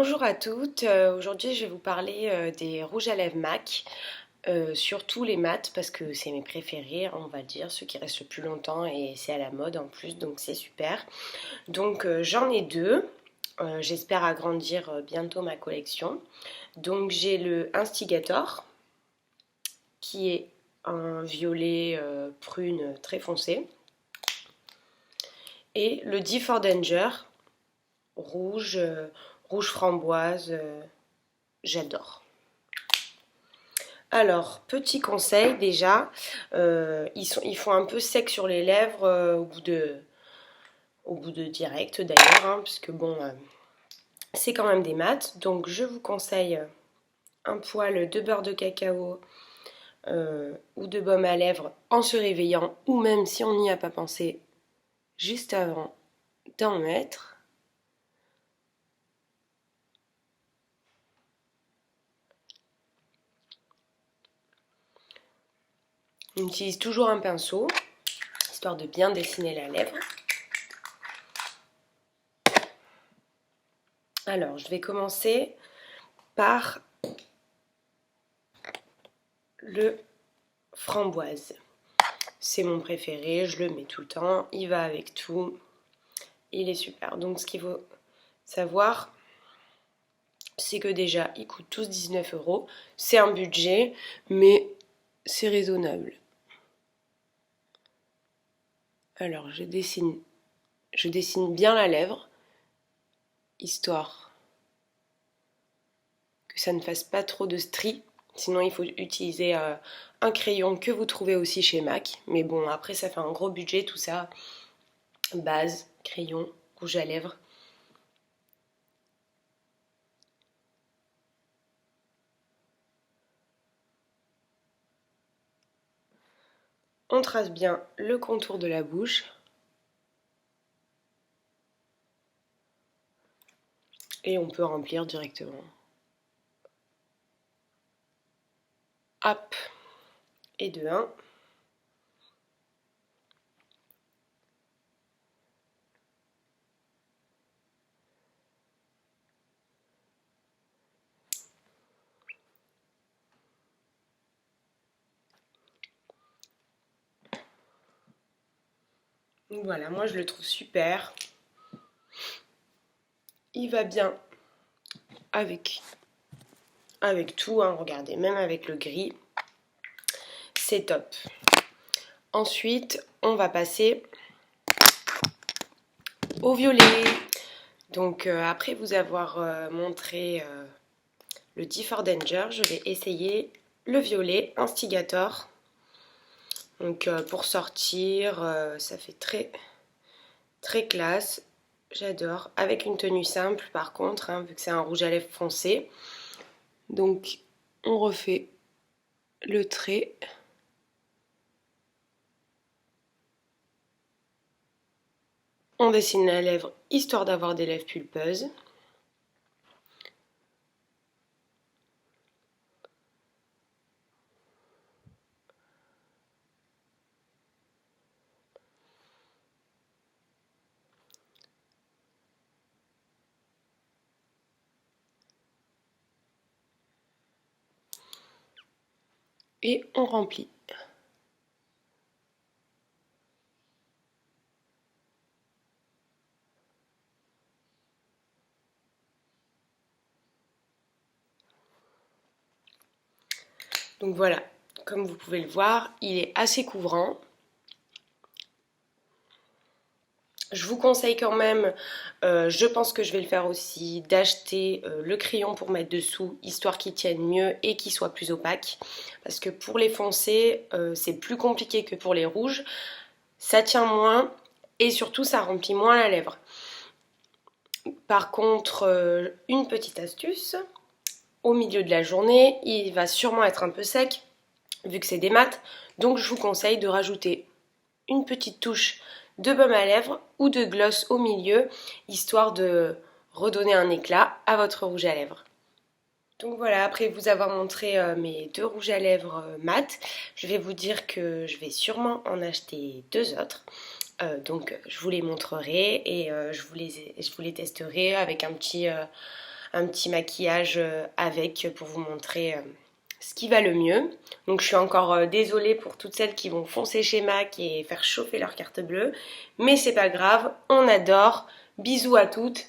Bonjour à toutes, aujourd'hui je vais vous parler des rouges à lèvres MAC, surtout les mat parce que c'est mes préférés, on va dire, ceux qui restent le plus longtemps et c'est à la mode en plus donc c'est super. Donc j'en ai deux, j'espère agrandir bientôt ma collection. Donc j'ai le Instigator qui est un violet prune très foncé et le D for Danger rouge, rouge framboise, j'adore. Alors, petit conseil déjà, ils font un peu sec sur les lèvres au bout de direct d'ailleurs, hein, parce que bon, c'est quand même des mats. Donc je vous conseille un poil de beurre de cacao ou de baume à lèvres en se réveillant, ou même si on n'y a pas pensé juste avant d'en mettre. On utilise toujours un pinceau, histoire de bien dessiner la lèvre. Alors, je vais commencer par le framboise. C'est mon préféré, je le mets tout le temps, il va avec tout, il est super. Donc ce qu'il faut savoir, c'est que déjà, ils coûtent tous 19 €. C'est un budget, mais c'est raisonnable. Alors je dessine bien la lèvre, histoire que ça ne fasse pas trop de stries. Sinon, il faut utiliser un crayon que vous trouvez aussi chez MAC. Mais bon, après, ça fait un gros budget, tout ça. Base, crayon, rouge à lèvres. On trace bien le contour de la bouche. Et on peut remplir directement. Hop, et de 1. Voilà, moi je le trouve super. Il va bien avec tout, hein, regardez, même avec le gris. C'est top. Ensuite, on va passer au violet. Donc après vous avoir montré le D for Danger, je vais essayer le violet Instigator. Donc pour sortir, ça fait très classe. J'adore. Avec une tenue simple par contre, hein, vu que c'est un rouge à lèvres foncé. Donc on refait le trait. On dessine la lèvre histoire d'avoir des lèvres pulpeuses. Et on remplit. Donc voilà, comme vous pouvez le voir, il est assez couvrant. Je vous conseille quand même, je pense que je vais le faire aussi, d'acheter le crayon pour mettre dessous, histoire qu'il tienne mieux et qu'il soit plus opaque. Parce que pour les foncés, c'est plus compliqué que pour les rouges. Ça tient moins et surtout ça remplit moins la lèvre. Par contre, une petite astuce, au milieu de la journée, il va sûrement être un peu sec, vu que c'est des mats. Donc je vous conseille de rajouter une petite touche de baume à lèvres ou de gloss au milieu, histoire de redonner un éclat à votre rouge à lèvres. Donc voilà, après vous avoir montré mes deux rouges à lèvres mat, je vais vous dire que je vais sûrement en acheter deux autres. Donc je vous les montrerai et je vous les testerai avec un un petit maquillage avec pour vous montrer ce qui va le mieux. Donc je suis encore désolée pour toutes celles qui vont foncer chez MAC et faire chauffer leur carte bleue, mais c'est pas grave, on adore. Bisous à toutes